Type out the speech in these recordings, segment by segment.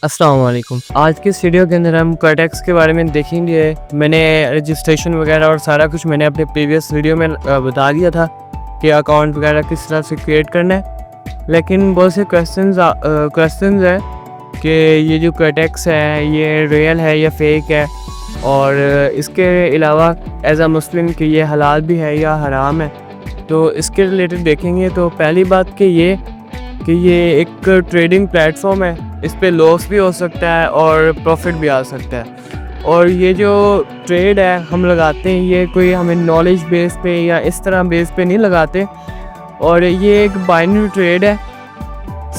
अस्सलाम वालेकुम। आज की इस वीडियो के अंदर हम कोटेक्स के बारे में देखेंगे। मैंने रजिस्ट्रेशन वगैरह और सारा कुछ मैंने अपने प्रीवियस वीडियो में बता दिया था कि अकाउंट वगैरह किस तरह से क्रिएट करना है, लेकिन बहुत से क्वेश्चंस हैं कि ये जो कोटेक्स है ये रियल है या फेक है, और इसके अलावा एज अ मुस्लिम कि ये हलाल भी है या हराम है। तो इसके रिलेटेड देखेंगे। तो पहली बात कि ये एक ट्रेडिंग प्लेटफॉर्म है, इस पे लॉस भी हो सकता है और प्रॉफिट भी आ सकता है। और ये जो ट्रेड है हम लगाते हैं, ये कोई हमें नॉलेज बेस पे या इस तरह बेस पे नहीं लगाते, और ये एक बाइनरी ट्रेड है।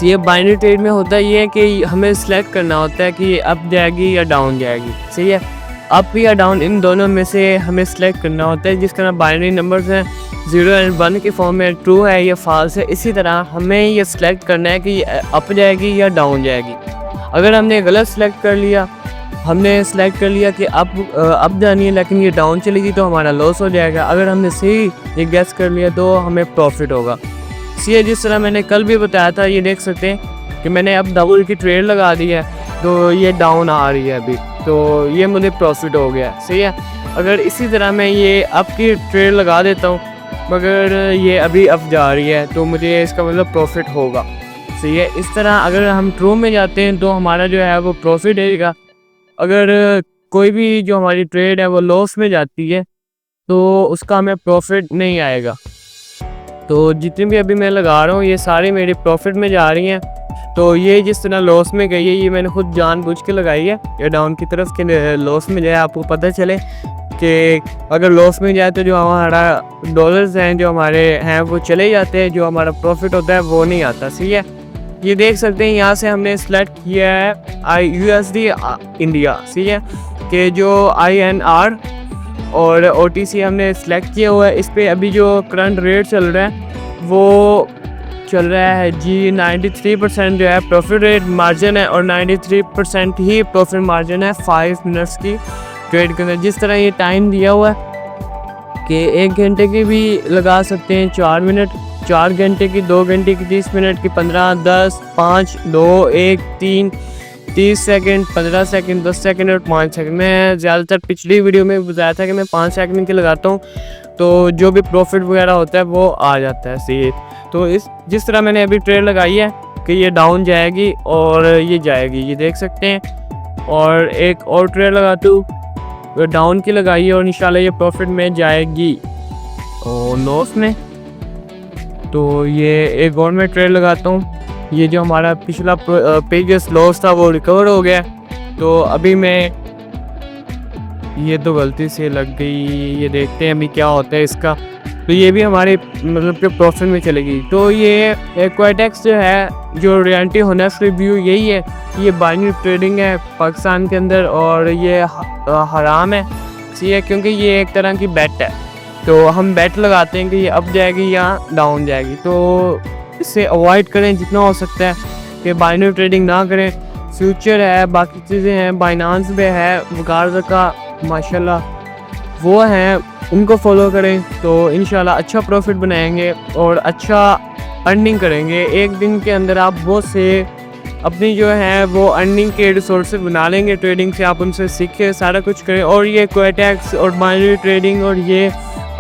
ये बाइनरी ट्रेड में होता ये है कि हमें सिलेक्ट करना होता है कि ये अप जाएगी या डाउन जाएगी। सही है, अप या डाउन इन दोनों में से हमें सिलेक्ट करना होता है। जिस तरह बाइनरी नंबर्स हैं 0 और 1 के फॉर्म में, ट्रू है या फॉल्स है, इसी तरह हमें ये सिलेक्ट करना है कि ये अप जाएगी या डाउन जाएगी। अगर हमने गलत सिलेक्ट कर लिया, हमने सेलेक्ट कर लिया कि अप जानी है लेकिन ये डाउन चलेगी, तो हमारा लॉस हो जाएगा। अगर हमने सही ये गेस कर लिया तो हमें प्रॉफिट होगा। इसलिए जिस तरह मैंने कल भी बताया था, ये देख सकते हैं कि मैंने अब डबल की ट्रेड लगा दी है, तो ये डाउन आ रही है अभी, तो ये मुझे प्रॉफिट हो गया। सही है, अगर इसी तरह मैं ये अप की ट्रेड लगा देता हूँ मगर ये अभी अप जा रही है, तो मुझे इसका मतलब प्रॉफिट होगा। सही है, इस तरह अगर हम ट्रू में जाते हैं तो हमारा जो है वो प्रॉफिट रहेगा। अगर कोई भी जो हमारी ट्रेड है वो लॉस में जाती है तो उसका हमें प्रॉफिट नहीं आएगा। तो जितनी भी अभी मैं लगा रहा हूँ ये सारी मेरी प्रॉफिट में जा रही हैं। तो ये जिस तरह लॉस में गई है, ये मैंने खुद जानबूझ के लगाई है ये डाउन की तरफ के लॉस में जाए, आपको पता चले कि अगर लॉस में जाए तो जो हमारा डॉलर्स हैं जो हमारे हैं वो चले जाते हैं, जो हमारा प्रॉफिट होता है वो नहीं आता। सही है, ये देख सकते हैं यहाँ से हमने सेलेक्ट किया है USD इंडिया। सही है, कि जो INR और OTC हमने सेलेक्ट किया हुआ है। इस पर अभी जो करंट रेट चल रहा है वो चल रहा है जी 93% जो है प्रॉफिट रेट मार्जिन है, और 93% ही प्रॉफिट मार्जिन है 5 मिनट्स की ट्रेड के अंदर। जिस तरह ये टाइम दिया हुआ है कि 1 घंटे की भी लगा सकते हैं, 4 मिनट, 4 घंटे की, 2 घंटे की, 30 मिनट की, 15, 10, 5, 2, 1, 3, 30 सेकंड, 15 सेकंड, 10 सेकंड और 5 सेकंड। मैं ज़्यादातर पिछली वीडियो में बताया था कि मैं 5 सेकंड की लगाता हूँ, तो जो भी प्रॉफिट वगैरह होता है वो आ जाता है। सही, तो जिस तरह मैंने अभी ट्रेड लगाई है कि ये डाउन जाएगी और ये जाएगी, ये देख सकते हैं। और एक और ट्रेड लगाता हूँ, डाउन की लगाई है और इंशाल्लाह ये प्रॉफिट में जाएगी और लॉस में। तो ये एक और मैं ट्रेड लगाता हूँ, ये जो हमारा पिछला प्रीवियस लॉस था वो रिकवर हो गया। तो अभी मैं, ये तो गलती से लग गई, ये देखते हैं अभी क्या होता है इसका। तो ये भी हमारे मतलब कि प्रॉफिट में चलेगी। तो ये कोटेक्स जो है, जो रियलिटी होनेस्ट रिव्यू यही है, ये बाइनरी ट्रेडिंग है पाकिस्तान के अंदर और ये हराम है। सही है, क्योंकि ये एक तरह की बेट है। तो हम बेट लगाते हैं कि ये अप जाएगी या डाउन जाएगी, तो इससे अवॉइड करें जितना हो सकता है कि बाइनरी ट्रेडिंग ना करें। फ्यूचर है, बाकी चीज़ें हैं, बाइनांस पे है, वगार का माशाल्लाह वो हैं, उनको फॉलो करें तो इंशाल्लाह अच्छा प्रॉफिट बनाएंगे और अच्छा अर्निंग करेंगे। एक दिन के अंदर आप बहुत से अपनी जो है वो अर्निंग के रिसोर्सेज बना लेंगे ट्रेडिंग से। आप उनसे सीखें, सारा कुछ करें। और ये कोटेक्स और बाइनरी ट्रेडिंग और ये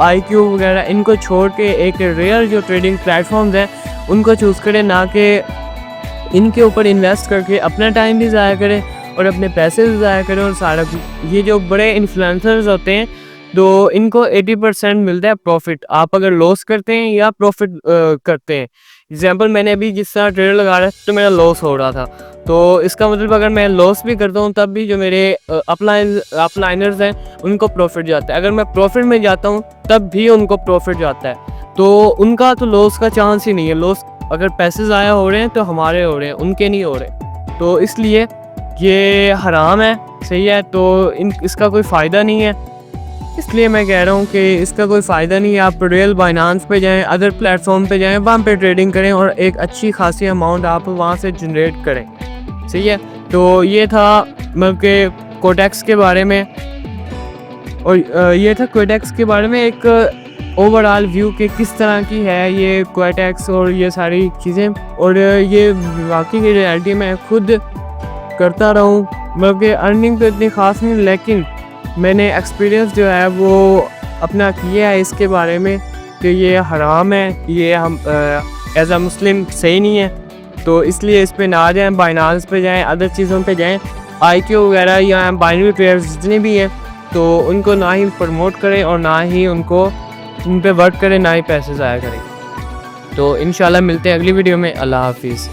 IQ वगैरह, इनको छोड़ के एक रियल जो ट्रेडिंग प्लेटफॉर्म्स हैं उनको चूज़ करें, ना कि इनके ऊपर इन्वेस्ट करके अपना टाइम भी ज़ाया करें और अपने पैसे भी ज़ाया करें और सारा कुछ। ये जो बड़े इन्फ्लुएंसर्स होते हैं तो इनको 80% मिलता है प्रॉफिट, आप अगर लॉस करते हैं या प्रॉफिट करते हैं। एग्जांपल, मैंने अभी जिस तरह ट्रेड लगा रहा था तो मेरा लॉस हो रहा था, तो इसका मतलब अगर मैं लॉस भी करता हूँ तब भी जो मेरे अपलाइनर्स हैं उनको प्रॉफिट जाता है। अगर मैं प्रॉफिट में जाता हूँ तब भी उनको प्रॉफिट जाता है, तो उनका तो लॉस का चांस ही नहीं है। लॉस अगर पैसे ज़ाया हो रहे हैं तो हमारे हो रहे हैं, उनके नहीं हो रहे। तो इसलिए ये हराम है। सही है, तो इसका कोई फ़ायदा नहीं है। इसलिए मैं कह रहा हूँ कि इसका कोई फ़ायदा नहीं है। आप रियल बाइनांस पे जाएं, अदर प्लेटफॉर्म पे जाएं, वहाँ पे ट्रेडिंग करें और एक अच्छी खासी अमाउंट आप वहाँ से जनरेट करें। सही है, तो ये था मतलब कि कोटेक्स के बारे में, और ये था कोटेक्स के बारे में एक ओवरऑल व्यू कि किस तरह की है ये कोटेक्स और ये सारी चीज़ें। और ये वाकई की रियलिटी में खुद करता रहूँ। मतलब कि अर्निंग तो इतनी ख़ास नहीं, लेकिन मैंने एक्सपीरियंस जो है वो अपना किया है इसके बारे में कि ये हराम है, ये हम एज अ मुस्लिम सही नहीं है। तो इसलिए इस पे ना जाएं, बाइनांस पे जाएं, अदर चीज़ों पे जाएं। IQ वगैरह या बाइनरी पेयर्स जितने भी हैं तो उनको ना ही प्रमोट करें और ना ही उनको उन पे वर्क करें, ना ही पैसे ज़ाया करें। तो इंशाल्लाह मिलते हैं अगली वीडियो में। अल्लाह हाफिज़।